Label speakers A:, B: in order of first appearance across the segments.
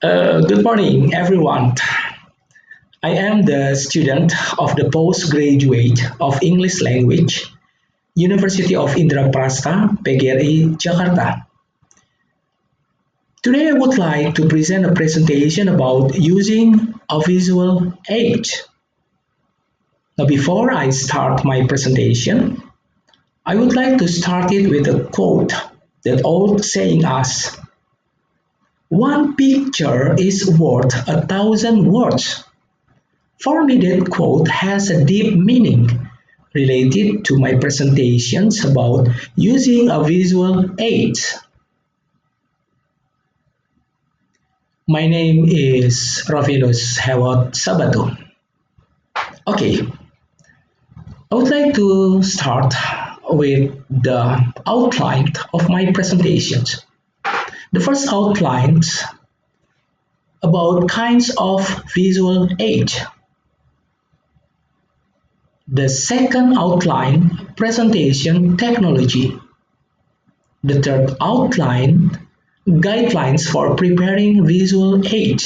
A: Good morning, everyone. I am the student of the postgraduate of English Language, University of Indraprastha, PGRI, Jakarta. Today, I would like to present a presentation about using a visual aid. Now, before I start my presentation, I would like to start it with a quote that old saying us, "One picture is worth 1,000 words." For me, that quote has a deep meaning related to my presentations about using a visual aid. My name is Ravinus Hewat Sabato. Okay, I would like to start with the outline of my presentations. The first outlines about kinds of visual aid. The second outline, presentation technology. The third outline, guidelines for preparing visual aid.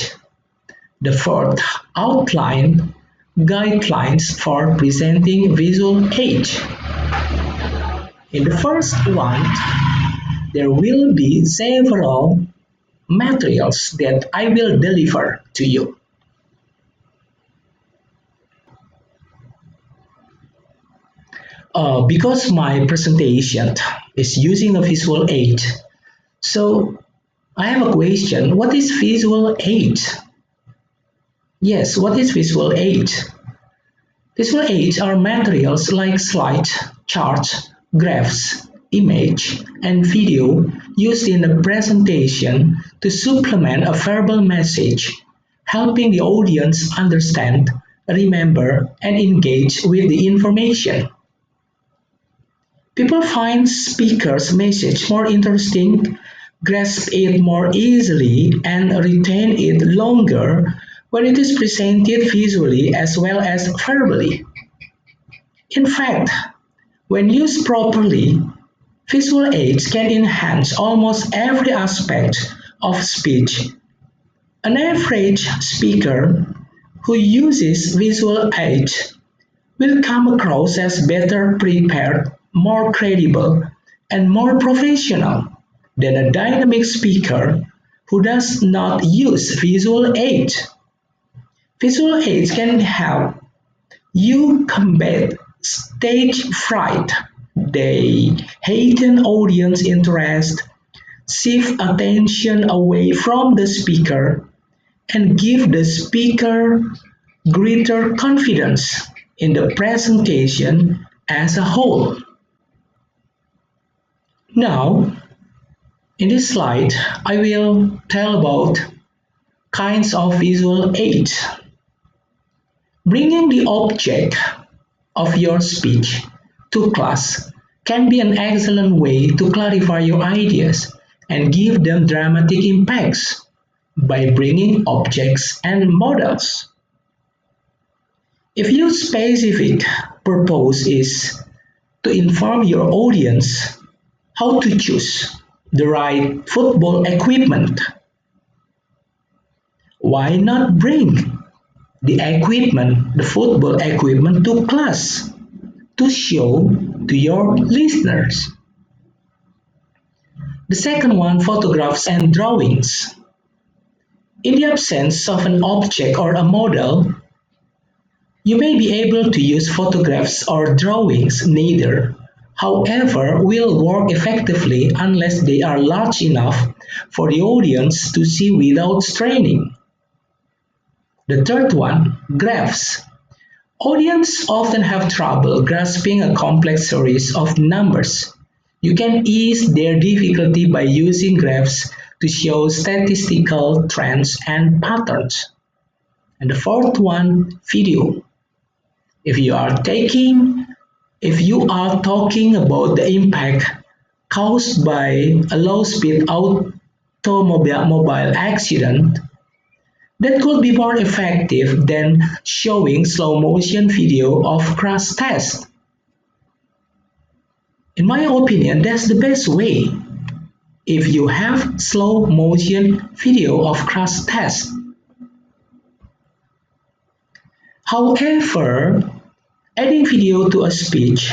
A: The fourth outline, guidelines for presenting visual aid. In the first one, there will be several materials that I will deliver to you. Because my presentation is using a visual aid, so I have a question. What is visual aid? Yes, what is visual aid? Visual aids are materials like slides, charts, graphs, image, and video used in a presentation to supplement a verbal message, helping the audience understand, remember, and engage with the information. People find speakers' message more interesting, grasp it more easily, and retain it longer when it is presented visually as well as verbally. In fact, when used properly, visual aids can enhance almost every aspect of speech. An average speaker who uses visual aids will come across as better prepared, more credible, and more professional than a dynamic speaker who does not use visual aids. Visual aids can help you combat stage fright. They heighten audience interest, shift attention away from the speaker, and give the speaker greater confidence in the presentation as a whole. Now, in this slide, I will tell about kinds of visual aids. Bringing the object of your speech to class can be an excellent way to clarify your ideas and give them dramatic impacts by bringing objects and models. If your specific purpose is to inform your audience how to choose the right football equipment, why not bring the football equipment to class to show to your listeners? The second one, photographs and drawings. In the absence of an object or a model, you may be able to use photographs or drawings. Neither, however, will work effectively unless they are large enough for the audience to see without straining. The third one, graphs. Audience often have trouble grasping a complex series of numbers. You can ease their difficulty by using graphs to show statistical trends and patterns. And the fourth one, video. If you are taking if you are talking about the impact caused by a low speed automobile accident, that could be more effective than showing slow motion video of crash test. In my opinion, that's the best way. if you have slow motion video of crash test. However, adding video to a speech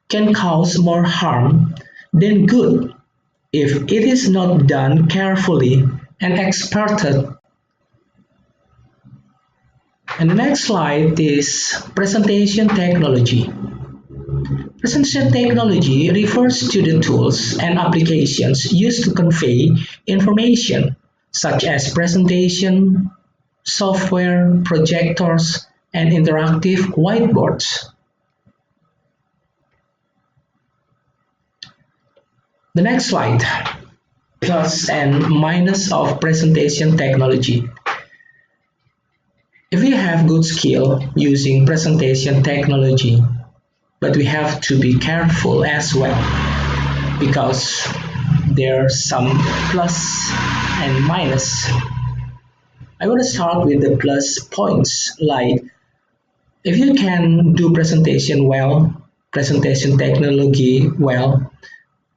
A: can cause more harm than good if it is not done carefully and experted. And the next slide is presentation technology. Presentation technology refers to the tools and applications used to convey information, such as presentation, software, projectors, and interactive whiteboards. The next slide, plus and minus of presentation technology. If we have good skill using presentation technology, but we have to be careful as well because there are some plus and minus. I want to start with the plus points, like if you can do presentation well, presentation technology well,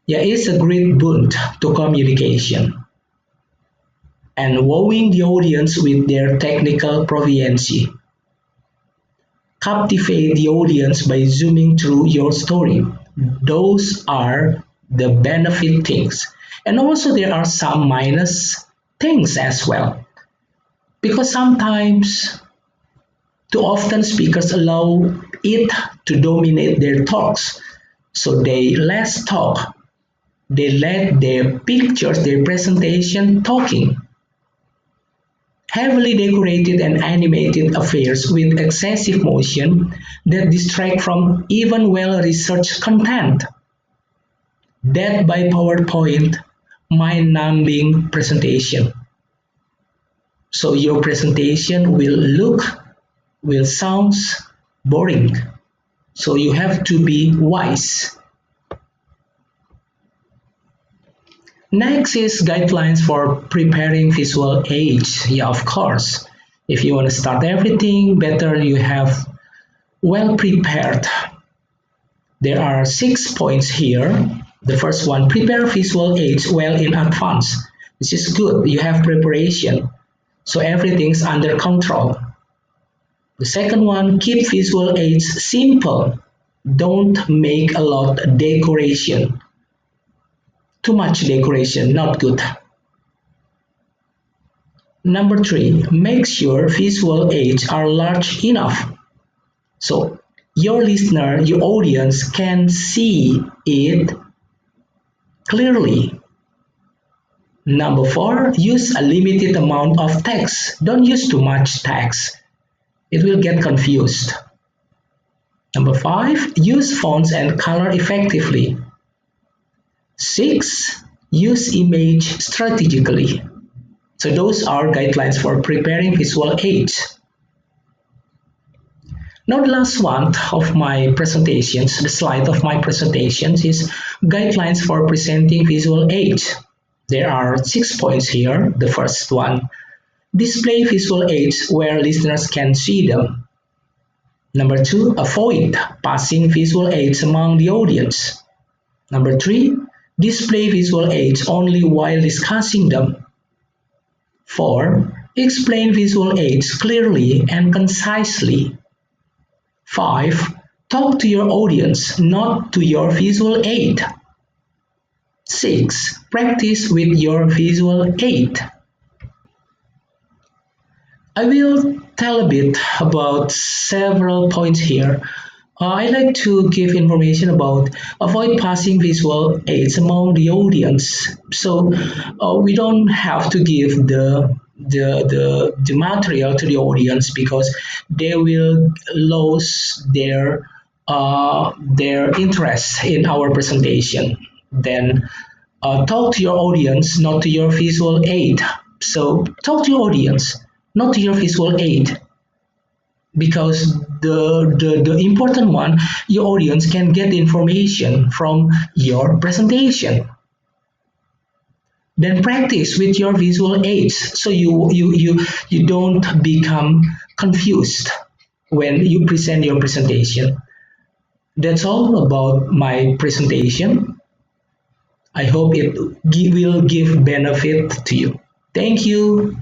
A: yeah, it's a great boon to communication and wowing the audience with their technical proficiency. Captivate the audience by zooming through your story. Those are the benefit things. And also there are some minus things as well. Because sometimes too often speakers allow it to dominate their talks. So they less talk. They let their pictures, their presentation talking. Heavily decorated and animated affairs with excessive motion that distract from even well-researched content. Death by PowerPoint, mind-numbing presentation. So your presentation will sound boring. So you have to be wise. Next is guidelines for preparing visual aids. Yeah, of course. If you want to start everything, better you have well prepared. There are 6 points here. The first one, prepare visual aids well in advance. This is good. You have preparation. So everything's under control. The second one, keep visual aids simple. Don't make a lot of decoration. Too much decoration, not good. Number 3, make sure visual aids are large enough. So your listener, your audience can see it clearly. Number 4, use a limited amount of text. Don't use too much text. It will get confused. Number 5, use fonts and color effectively. 6, use image strategically. So those are guidelines for preparing visual aids. Now the last one of my presentations, the slide of my presentations is guidelines for presenting visual aids. There are 6 points here. The first one, display visual aids where listeners can see them. Number 2, avoid passing visual aids among the audience. Number 3, display visual aids only while discussing them. 4, explain visual aids clearly and concisely. 5, talk to your audience, not to your visual aid. 6, practice with your visual aid. I will tell a bit about several points here. I like to give information about avoid passing visual aids among the audience. So we don't have to give the material to the audience because they will lose their interest in our presentation. Then talk to your audience, not to your visual aid. So talk to your audience, not to your visual aid, because the important one, your audience can get information from your presentation. Then practice with your visual aids so you don't become confused when you present your presentation. That's all about my presentation. I hope it will give benefit to you. Thank you.